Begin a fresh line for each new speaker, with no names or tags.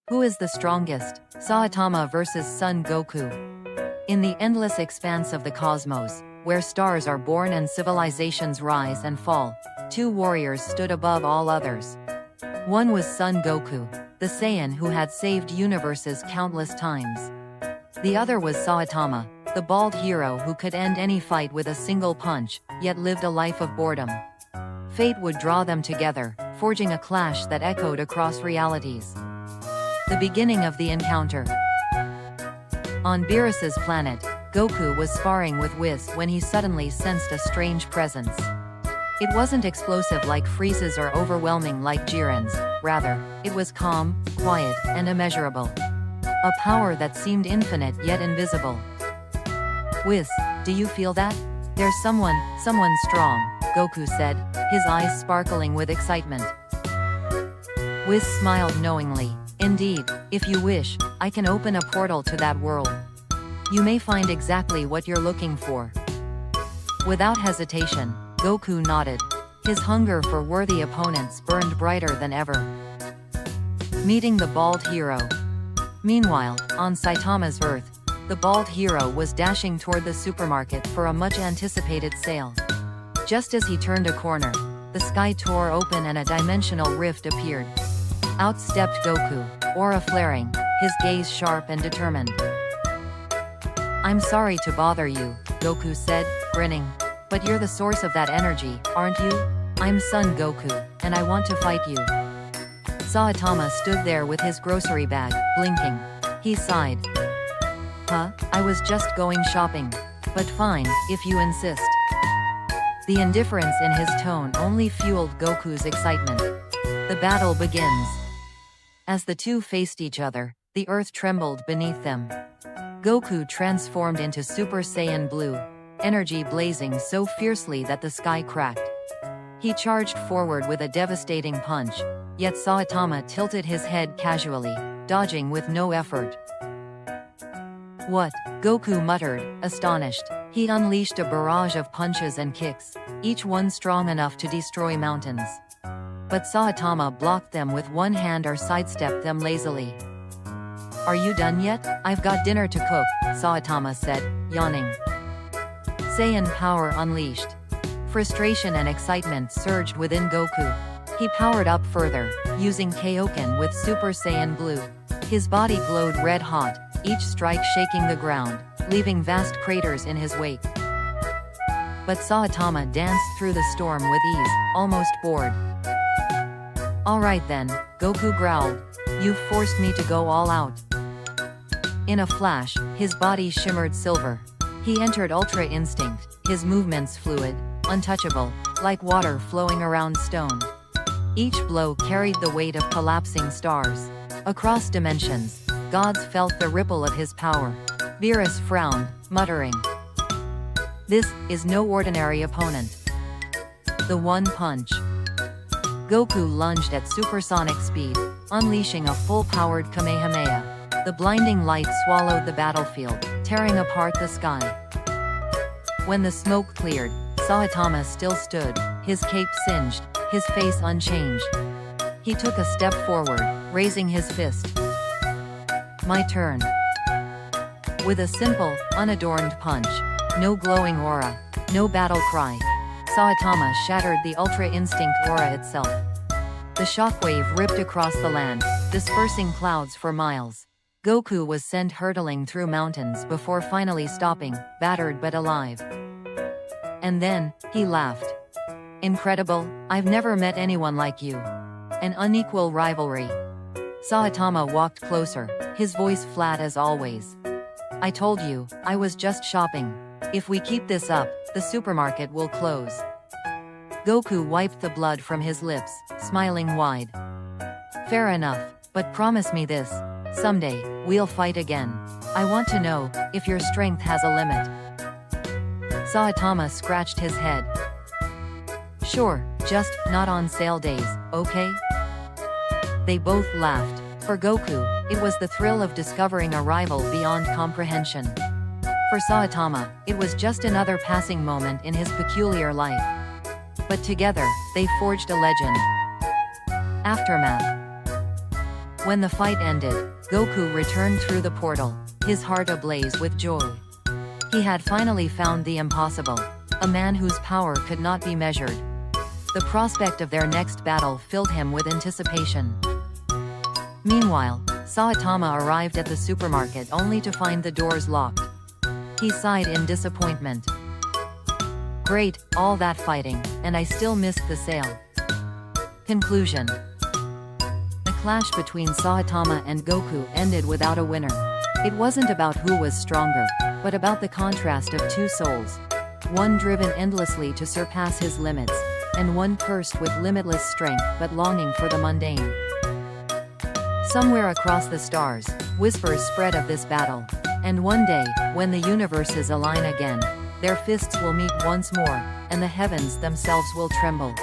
Who is the strongest? Saitama versus Son Goku. In the endless expanse of the cosmos, where stars are born and civilizations rise and fall, two warriors stood above all others. One was Son Goku, the Saiyan who had saved universes countless times. The other was Saitama, the bald hero who could end any fight with a single punch, yet lived a life of boredom. Fate would draw them together, forging a clash that echoed across realities. The beginning of the encounter. On Beerus's planet, Goku was sparring with Whis when he suddenly sensed a strange presence. It wasn't explosive like Frieza's or overwhelming like Jiren's, rather, it was calm, quiet, and immeasurable. A power that seemed infinite yet invisible. Whis, do you feel that? There's someone strong, Goku said, his eyes sparkling with excitement. Whis smiled knowingly. Indeed, if you wish, I can open a portal to that world. You may find exactly what you're looking for. Without hesitation, Goku nodded. His hunger for worthy opponents burned brighter than ever. Meeting the bald hero. Meanwhile, on Saitama's Earth, the bald hero was dashing toward the supermarket for a much-anticipated sale. Just as he turned a corner, the sky tore open and a dimensional rift appeared. Out stepped Goku, aura flaring, his gaze sharp and determined. I'm sorry to bother you, Goku said, grinning. But you're the source of that energy, aren't you? I'm Son Goku, and I want to fight you. Saitama stood there with his grocery bag, blinking. He sighed. Huh? I was just going shopping. But fine, if you insist. The indifference in his tone only fueled Goku's excitement. The battle begins. As the two faced each other, the earth trembled beneath them. Goku transformed into Super Saiyan Blue, energy blazing so fiercely that the sky cracked. He charged forward with a devastating punch, yet Saitama tilted his head casually, dodging with no effort. What? Goku muttered, astonished. He unleashed a barrage of punches and kicks, each one strong enough to destroy mountains. But Saitama blocked them with one hand or sidestepped them lazily. Are you done yet? I've got dinner to cook, Saitama said, yawning. Saiyan power unleashed. Frustration and excitement surged within Goku. He powered up further, using Kaioken with Super Saiyan Blue. His body glowed red-hot, each strike shaking the ground, leaving vast craters in his wake. But Saitama danced through the storm with ease, almost bored. Alright then, Goku growled. You've forced me to go all out. In a flash, his body shimmered silver. He entered Ultra Instinct, his movements fluid, untouchable, like water flowing around stone. Each blow carried the weight of collapsing stars. Across dimensions, gods felt the ripple of his power. Beerus frowned, muttering. This is no ordinary opponent. The one punch. Goku lunged at supersonic speed, unleashing a full-powered Kamehameha. The blinding light swallowed the battlefield, tearing apart the sky. When the smoke cleared, Saitama still stood, his cape singed, his face unchanged. He took a step forward, raising his fist. My turn. With a simple, unadorned punch, no glowing aura, no battle cry, Saitama shattered the Ultra Instinct aura itself. The shockwave ripped across the land, dispersing clouds for miles. Goku was sent hurtling through mountains before finally stopping, battered but alive. And then, he laughed. Incredible, I've never met anyone like you. An unequal rivalry. Saitama walked closer, his voice flat as always. I told you, I was just shopping. If we keep this up, the supermarket will close. Goku wiped the blood from his lips, smiling wide. Fair enough, but promise me this. Someday, we'll fight again. I want to know if your strength has a limit. Saitama scratched his head. Sure, just not on sale days, okay? They both laughed. For Goku, it was the thrill of discovering a rival beyond comprehension. For Saitama, it was just another passing moment in his peculiar life. But together, they forged a legend. Aftermath. When the fight ended, Goku returned through the portal, his heart ablaze with joy. He had finally found the impossible, a man whose power could not be measured. The prospect of their next battle filled him with anticipation. Meanwhile, Saitama arrived at the supermarket only to find the doors locked. He sighed in disappointment. Great, all that fighting, and I still missed the sale. Conclusion. The clash between Saitama and Goku ended without a winner. It wasn't about who was stronger, but about the contrast of two souls. One driven endlessly to surpass his limits, and one cursed with limitless strength but longing for the mundane. Somewhere across the stars, whispers spread of this battle. And one day, when the universes align again, their fists will meet once more, and the heavens themselves will tremble.